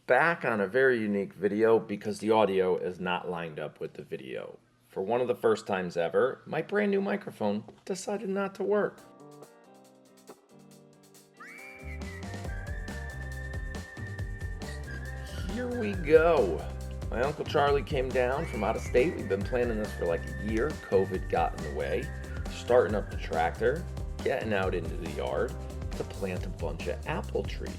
back on a very unique video because the audio is not lined up with the video. For one of the first times ever, my brand new microphone decided not to work. Here we go. My Uncle Charlie came down from out of state. We've been planning this for like a year. COVID got in the way. Starting up the tractor, getting out into the yard to plant a bunch of apple trees.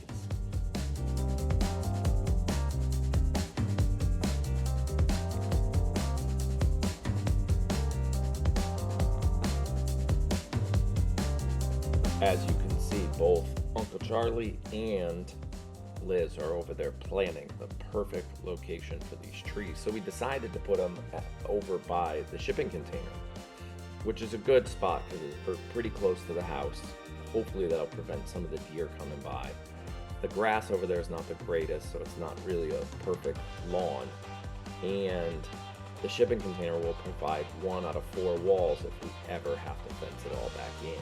As you can see, both Uncle Charlie and Liz are over there planting the perfect location for these trees. So we decided to put them over by the shipping container, which is a good spot because we're pretty close to the house. Hopefully that'll prevent some of the deer coming by. The grass over there is not the greatest, so it's not really a perfect lawn. And the shipping container will provide 1 out of 4 walls if we ever have to fence it all back in.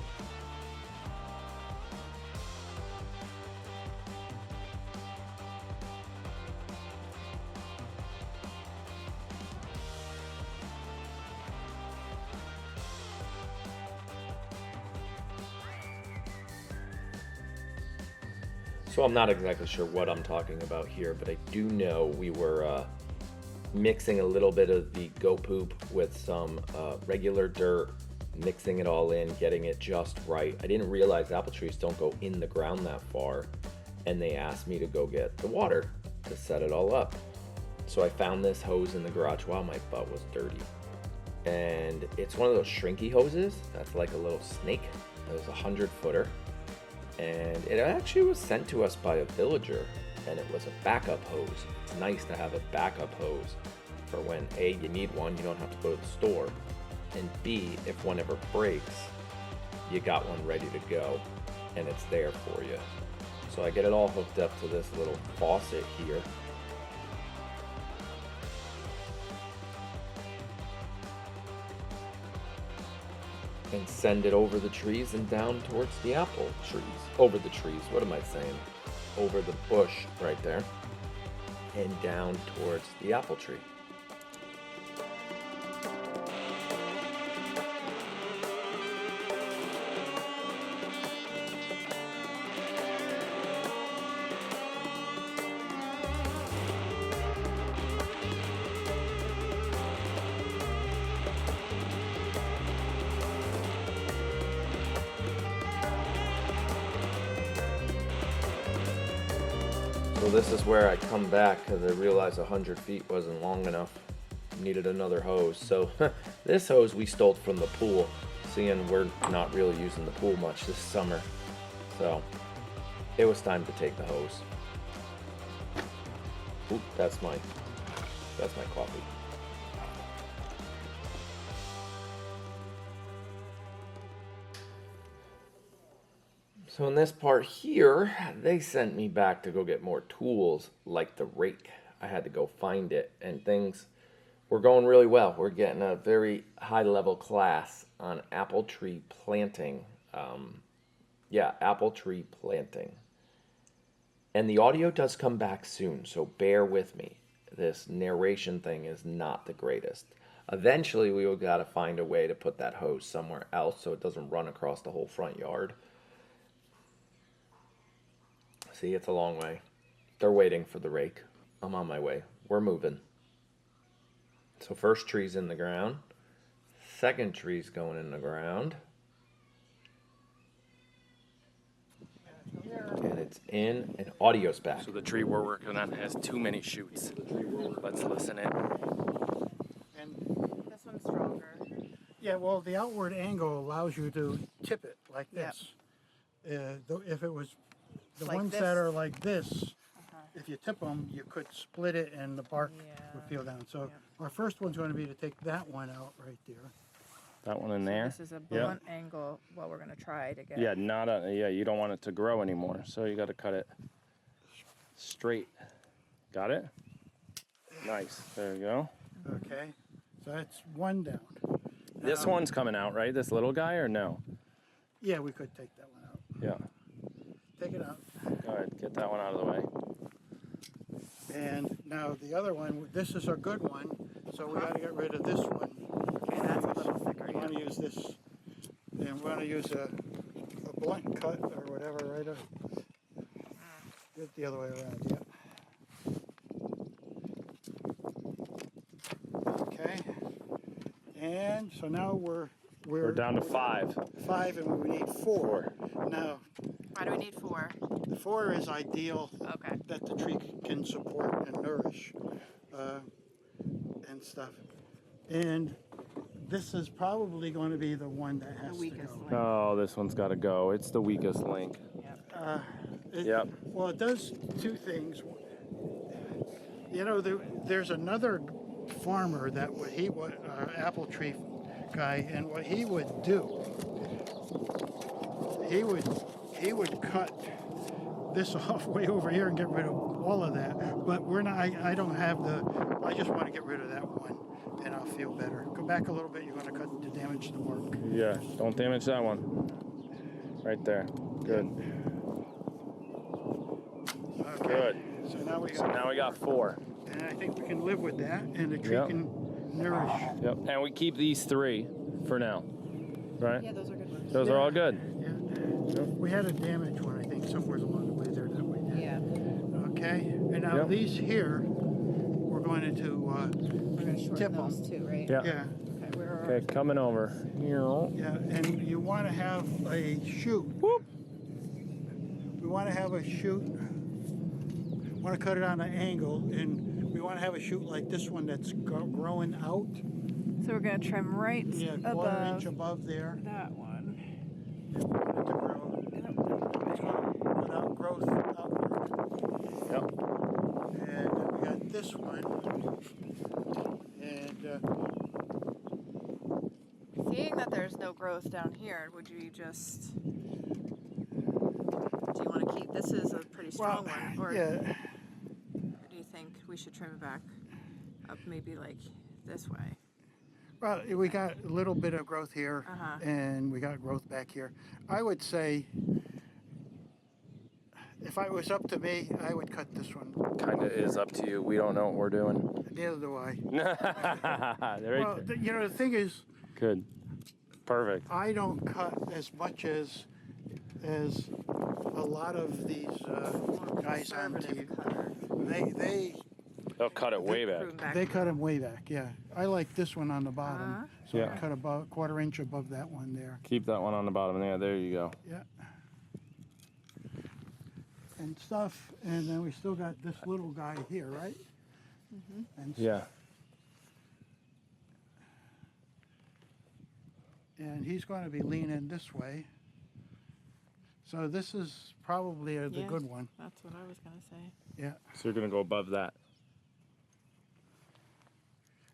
So I'm not exactly sure what I'm talking about here, but I do know we were mixing a little bit of the goat poop with some regular dirt, mixing it all in, getting it just right. I didn't realize apple trees don't go in the ground that far, and they asked me to go get the water to set it all up. So I found this hose in the garage while my butt was dirty. And it's one of those shrinky hoses that's like a little snake. It was a 100-footer. And it actually was sent to us by a villager, and it was a backup hose. It's nice to have a backup hose for when A, you need one, you don't have to go to the store, and B, if one ever breaks, you got one ready to go, and it's there for you. So I get it all hooked up to this little faucet here. And send it over the trees and down towards the apple trees. Over the trees, what am I saying? Over the bush right there. And down towards the apple tree. So this is where I come back because I realized 100 feet wasn't long enough. Needed another hose. So this hose we stole from the pool, seeing we're not really using the pool much this summer. So it was time to take the hose. Oop, that's my coffee. So in this part here, they sent me back to go get more tools like the rake. I had to go find it, and things were going really well. We're getting a very high level class on apple tree planting. Apple tree planting. And the audio does come back soon, so bear with me. This narration thing is not the greatest. Eventually we will gotta find a way to put that hose somewhere else so it doesn't run across the whole front yard. See, it's a long way. They're waiting for the rake. I'm on my way. We're moving. So first tree's in the ground. Second tree's going in the ground. And it's in, and audio's back. So the tree we're working on has too many shoots. Let's listen in. And This one's stronger. yeah, well, the outward angle allows you to tip it like this. If it was the Like ones this? that are like this, if you tip them, you could split it and the bark would Yeah. peel down. So Yeah. our first one's going to be to take that one out right there. That one in So there. this is a blunt angle. What we're gonna try to get. Yeah, you don't want it to grow anymore, so you got to cut it straight. Got it? Nice. There you go. Okay, so that's one down. This Now- one's coming out, right? This little guy, or no? Yeah, we could take that one out. Yeah. Take it out. Go ahead, get that one out of the way. And now the other one, this is a good one, so we got to get rid of this one. Okay, that's a little thicker. We want to use this, and we want to use a blunt cut or whatever, right? Do it the other way around, yeah. Okay. And so now we're down to 5. 5, and we need 4. Now, Why do we need 4? 4 is ideal Okay. that the tree can support and nourish and stuff. And this is probably going to be the one that has The to weakest go. link. Oh, this one's got to go. It's the weakest link. Yep. Well, it does 2 things. You know, there's another farmer that he was apple tree guy, and what he would do, he would cut this off way over here and get rid of all of that. But we're not. I don't have the. I just want to get rid of that one, and I'll feel better. Go back a little bit. You're going to cut to damage the bark. Yeah, don't damage that one. Right there. Good. Okay. Good. So now we So got. now we got 4. And I think we can live with that, and the tree Yep. can nourish. Yep. And we keep these 3 for now. Right? Yeah, those are good ones. Those are all good. Yeah. We had a damaged one, I think, somewhere along the way there that we did. Yeah. Okay. And now Yep. these here, we're going to We're gonna shorten tip those them. too, right? Yeah. yeah. Okay, where are Okay, coming over. Yeah, and you want to have a shoot. Whoop. We want to have a shoot. Want to cut it on an angle, and we want to have a shoot like this one that's growing out. So we're gonna trim right Yeah, above quarter inch above there. that one. We want it to grow. It's going to put out growth outward. Yep. And then we got this one. And Seeing that there's no growth down here, would you just? Do you want to keep? This is a pretty strong one, or yeah, do you think we should trim it back up, maybe like this way? well, we got a little bit of growth here, Uh-huh. and we got growth back here. I would say, if it was up to me, I would cut this one. Kind of is up to you. We don't know what we're doing. Neither do I. There Well, you know, the thing is, Good. Perfect. I don't cut as much as a lot of these guys on Conservative TV. cutter. They'll cut it way back. Prune back. They cut them way back. Yeah, I like this one on the bottom, Uh-huh. so Yeah. I cut about quarter inch above that one there. Keep that one on the bottom there. There you go. Yeah. And stuff, and then we still got this little guy here, right? And Yeah. and he's going to be leaning this way. So this is probably the Yeah. good one. That's what I was gonna say. Yeah. So you're going to go above that.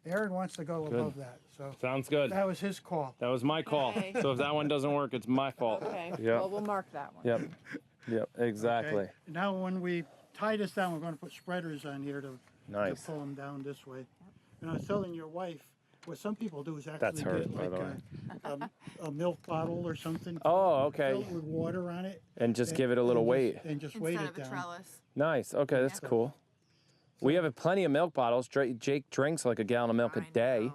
Aaron wants to go above that, so Sounds good. that was his call. That was my call. Okay. So if that one doesn't work, it's my fault. Okay. Yeah. Well, we'll mark that one. Yep. Yep. Exactly. Okay. Now when we tie this down, we're going to put spreaders on here to Nice. pull them down this way. And I was telling your wife, what some people do is actually That's hers, get by like the a milk bottle or something. Oh, okay. Fill it with water on it. And just give it a little weight. And just weight Instead it of a down. trellis. Nice. Okay, that's cool. We have plenty of milk bottles. Jake drinks like a gallon of milk a I day. know.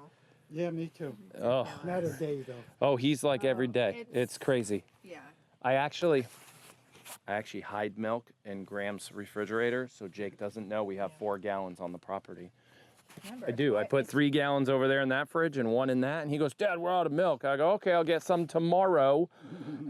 Yeah, me too. Oh, Not a day though. oh, he's like every Oh, day. It's crazy. Yeah. I actually hide milk in Graham's refrigerator, so Jake doesn't know we have 4 gallons on the property. Remember, I do. I put 3 gallons over there in that fridge and 1 in that, and he goes, "Dad, we're out of milk." I go, "Okay, I'll get some tomorrow,"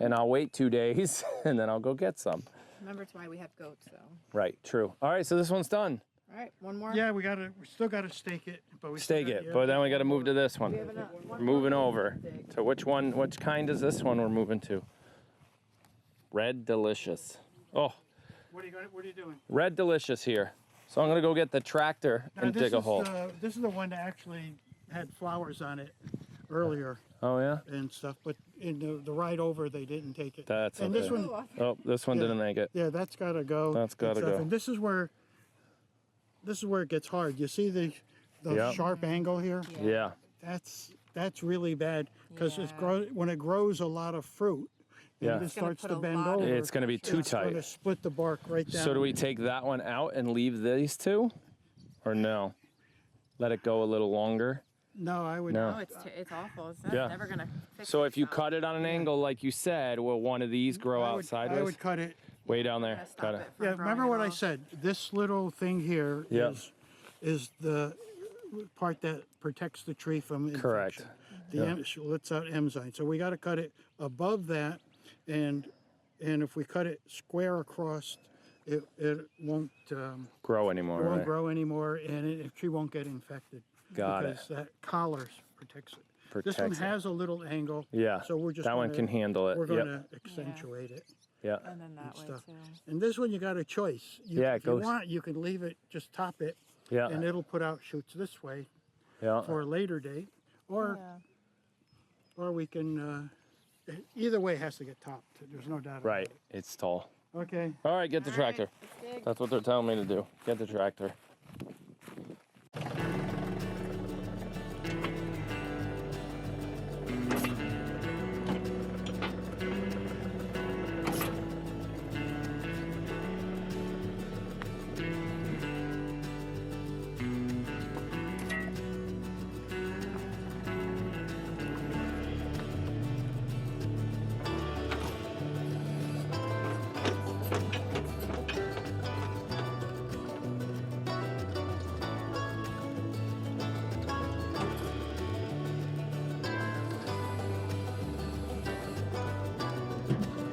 and I'll wait 2 days, and then I'll go get some. Remember, it's why we have goats, though. Right. True. All right. So this one's done. All right, one more. Yeah, we still got to stake it, but we still Stake gotta- it, but then we got to move to this one. We have enough. We're moving over to which kind is this one we're moving to? Red Delicious. Oh, What are you doing? Red Delicious here. So I'm gonna go get the tractor Now, and dig a hole. This is the one that actually had flowers on it earlier Oh yeah. and stuff, but in the ride over they didn't take it. That's and this okay. one, Oh, this one Yeah. didn't make it. yeah, that's got to go. That's gotta and stuff. go. And this is where it gets hard. You see the Yep. sharp angle here? Yeah. That's really bad because Yeah. when it grows a lot of fruit, Yeah. and it It's gonna starts put to a bend lot of- over. It's gonna be too It's going to tight. split the bark right down. So do we take that one out and leave these two? Or no? Let it go a little longer? No, I would. No. Oh, it's awful. It's Yeah. never gonna fix So if you itself. cut it on an angle like you said, will one of these grow I out would, sideways? I would cut it. Way down We're there. gonna stop Cut it. it from Yeah, growing remember at what I all. said? This little thing here Yep. is the part that protects the tree from infection. Correct. Lets out enzyme. So we got to cut it above that, and if we cut it square across, it won't Grow anymore. it won't Right? grow anymore, and the tree won't get infected. Got it. because that collar protects it. This Protects one it. has a little angle. Yeah. So we're just That one can handle it. We're Yep. going to accentuate it. Yeah. And then that way stuff. too. And this one you got a choice. Yeah, it if you goes- want, you can leave it, just top it, Yeah. and it'll put out shoots this way Yeah. for a later date, or Yeah. we can. Either way, it has to get topped. There's no doubt. Right. It's tall. About it. Okay. All right, get the All right, tractor. let's dig. That's what they're telling me to do. Get the tractor.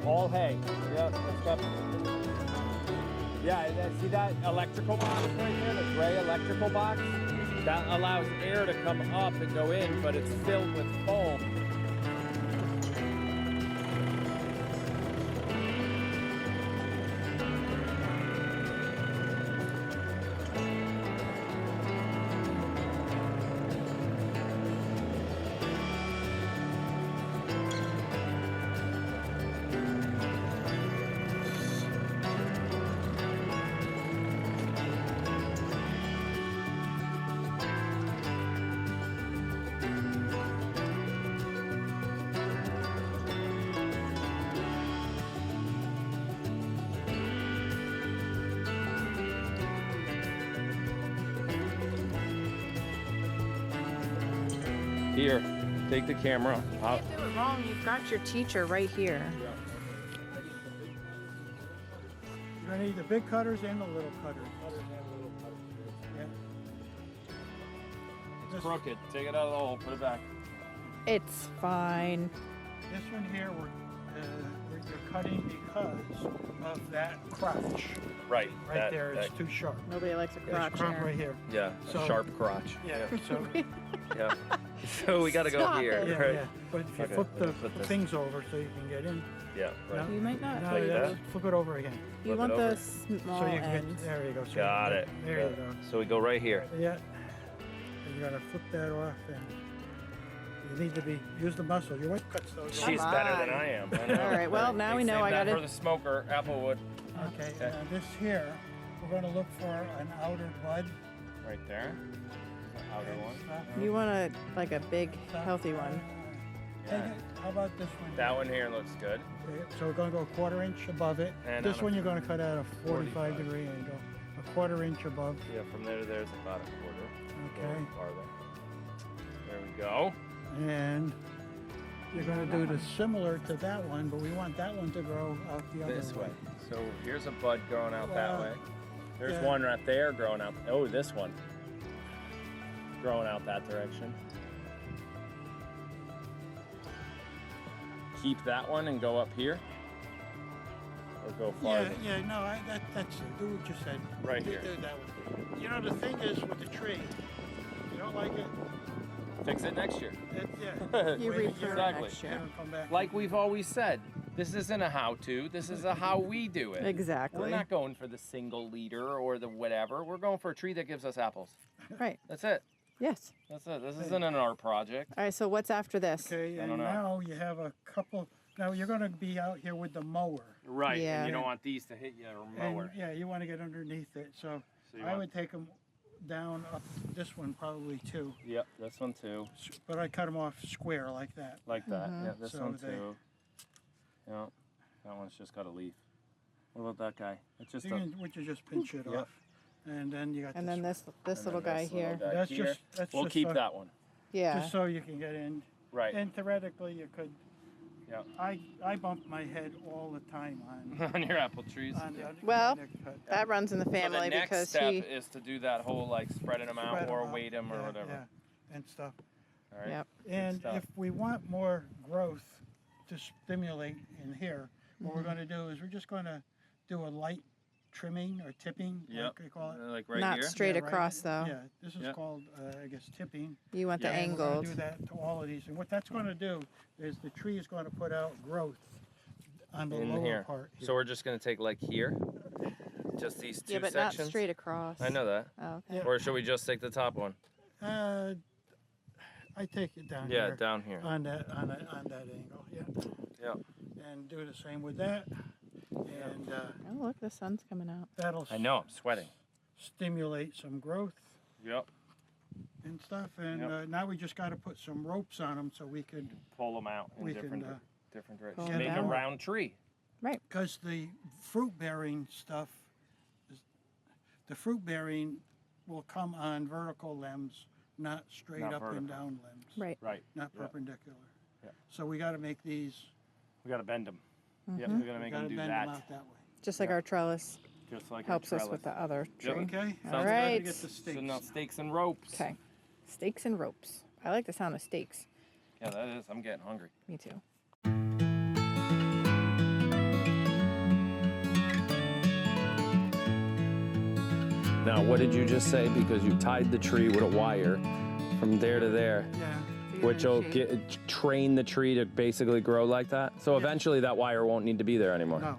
All hay. Yeah, that's got. Yeah, see that electrical box right there, the gray electrical box? That allows air to come up and go in, but it's filled with foam. Here, take the camera. You can't do it wrong. You've got your teacher right here. You're gonna need the big cutters and the little cutters. Yeah. It's crooked. Take it out of the hole. Put it back. It's fine. This one here, you're cutting because of that crotch. Right. Right there, it's too sharp. Nobody likes a There's crotch crop here. right here. Yeah, So- a sharp crotch. Yeah. So Yeah. So we gotta go Stop here. it. yeah, Right? yeah. But if you Okay, flip let the me flip this. things over so you can get in. Yeah. Right. You might not. No, Like yeah, that? flip it over again. You Flip want it the over. small So you can end. get, there you go. So Got you it. can- There you go. So we go right here. Yeah. And you gotta flip that off, and you need to use the muscle. Your wife cuts those off. She's Come better on. than I am. I know. All right, well, now we Save know I that gotta- for the smoker, Applewood. Okay. Okay. Now this here, we're gonna look for an outer bud. Right there. The outer one. Stop. You want like a big, Stop. healthy one. Take it. How about this one? That one here looks good. Okay, so we're gonna go a 1/4 inch above it. And This on a one you're gonna cut at a 45 45. degree angle. A 1/4 inch above. Yeah. From there to there's about a quarter. Okay. Go farther. There we go. And you're gonna do the similar to that one, but we want that one to grow out the other This way. So here's a bud growing out that Well, way. There's yeah. one right there growing out. Oh, this one. Growing out that direction. Keep that one and go up here. Or go Yeah, farther. yeah, no, that's it. Do what you said. Right Do- here. do that one. You know, the thing is with the tree, you don't like it, Fix it next year. yeah. You wait a reprune year, it Exactly. next year. and come back. Like we've always said, this isn't a how-to. This is a how we do it. Exactly. We're not going for the single leader or the whatever. We're going for a tree that gives us apples. Right. That's it. Yes. That's it. This isn't an art project. All right. So what's after this? Okay, I and don't know. now you have a couple. Now you're going to be out here with the mower. Right. Yeah. And you don't want these to hit your And, mower. yeah, you want to get underneath it. So, So you I want- would take them down up this one probably too. Yep, this one too. But I cut them off square like that. Like that. Yeah, this So one they- too. Yeah. That one's just got a leaf. What about that guy? It's just You a. can, would you just pinch it Yep. off? And then you got And then this this little guy here. That's just We'll keep so, that one. Yeah. just so you can get in. Right. And theoretically, you could. Yeah. I bump my head all the time on. On your apple trees. on the Well, neck cut. that runs in the So family the next because step he. is to do that whole like spreading them out Spread 'em or out, weight them or yeah, whatever. yeah, and stuff. All right. Yep. And stuff. if we want more growth to stimulate in here, what we're going to do is we're just going to do a light trimming or tipping, Yep. like they call it. Like right Not here. straight Yeah, right. across though. Yeah, this is Yep. called, I guess, tipping. You want the Yeah. And we're going angled. to do that to all of these. And what that's going to do is the tree is going to put out growth on the In lower here. part. Here. So we're just gonna take like here, just these two Yeah, but sections. not straight across. I know that. Oh, okay. Yeah. Or should we just take the top one? I take it down Yeah, here. down here. On that angle, yeah. Yeah. And do the same with that. And Oh, look, the sun's coming out. that'll I know. I'm sweating. stimulate some growth Yep. and stuff. And Yep. now we just got to put some ropes on them so we could, Pull them out in We different can, different pull directions. 'em Make a down. round tree. Right. because the fruit bearing stuff, the fruit bearing will come on vertical limbs, not straight Not up and vertical. down limbs. Right. Right. Not Yeah. perpendicular. Yeah. So we got to make these, We gotta bend them. Yeah. Mhm. We gotta we make got them to do bend that. them out that way. Just like Yeah. our trellis Just like helps our us with the trellis. other tree. Okay? All Sounds good. To right. get the stakes. So now stakes and ropes. Okay. Stakes and ropes. I like the sound of stakes. Yeah, that is. I'm getting hungry. Me too. Now, what did you just say? Because you tied the tree with a wire from there to there, Yeah. which will train the tree to basically grow like that. So eventually that wire won't need to be there anymore. No.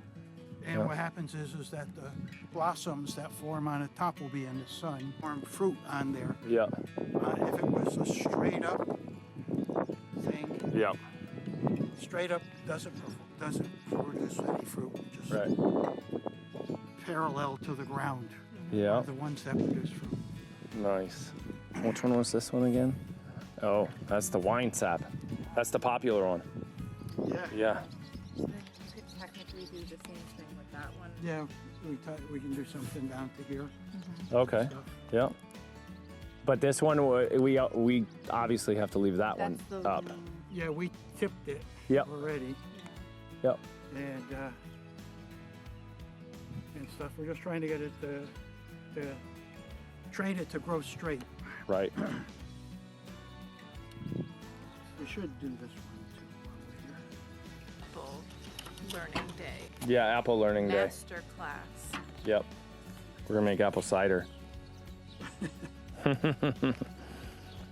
And Yeah. what happens is that the blossoms that form on the top will be in the sun, form fruit on there. Yeah. If it was a straight up thing, Yeah. straight up doesn't produce any fruit. Just Right. parallel to the ground. Yeah. Are the ones that produce fruit. Nice. Which one was this one again? Oh, that's the wine sap. That's the popular one. Yeah. Yeah. You could technically do the same thing with that one. Yeah. We can do something down to here. Okay. Stuff. Yeah. But this one, we obviously have to leave that That's one the up. Yeah, we tipped it Yep. already Yep. and stuff. We're just trying to get it to train it to grow straight. Right. We should do this one too while we're here. Apple Learning Day. Yeah. Apple Learning Day. Master class. Yep. We're gonna make apple cider.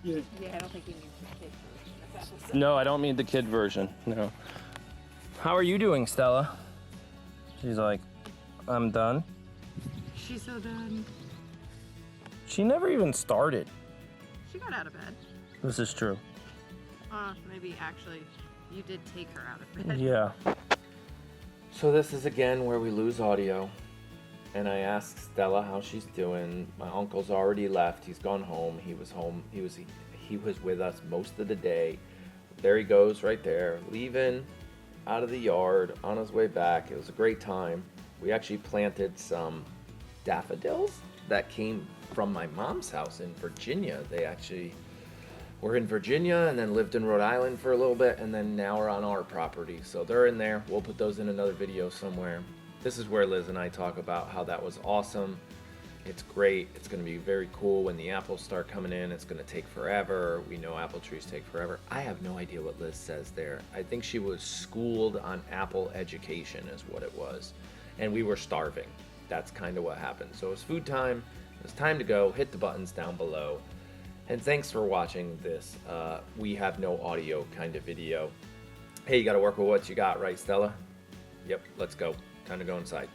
Yeah. Yeah, I don't think you need the kid version. That's apple cider. No, I don't mean the kid version. No. How are you doing, Stella? She's like, I'm done. She's so done. She never even started. She got out of bed. This is true. Maybe actually, you did take her out of bed. Yeah. So this is again where we lose audio, and I asked Stella how she's doing. My uncle's already left. He's gone home. He was home. He was with us most of the day. There he goes, right there, leaving out of the yard on his way back. It was a great time. We actually planted some daffodils that came from my mom's house in Virginia. They actually were in Virginia and then lived in Rhode Island for a little bit, and then now are on our property. So they're in there. We'll put those in another video somewhere. This is where Liz and I talk about how that was awesome. It's great. It's going to be very cool when the apples start coming in. It's going to take forever. We know apple trees take forever. I have no idea what Liz says there. I think she was schooled on apple education is what it was. And we were starving. That's kind of what happened. So it was food time. It was time to go. Hit the buttons down below. And thanks for watching this we have no audio kind of video. Hey, you got to work with what you got, right, Stella? Yep, let's go. Time to go inside.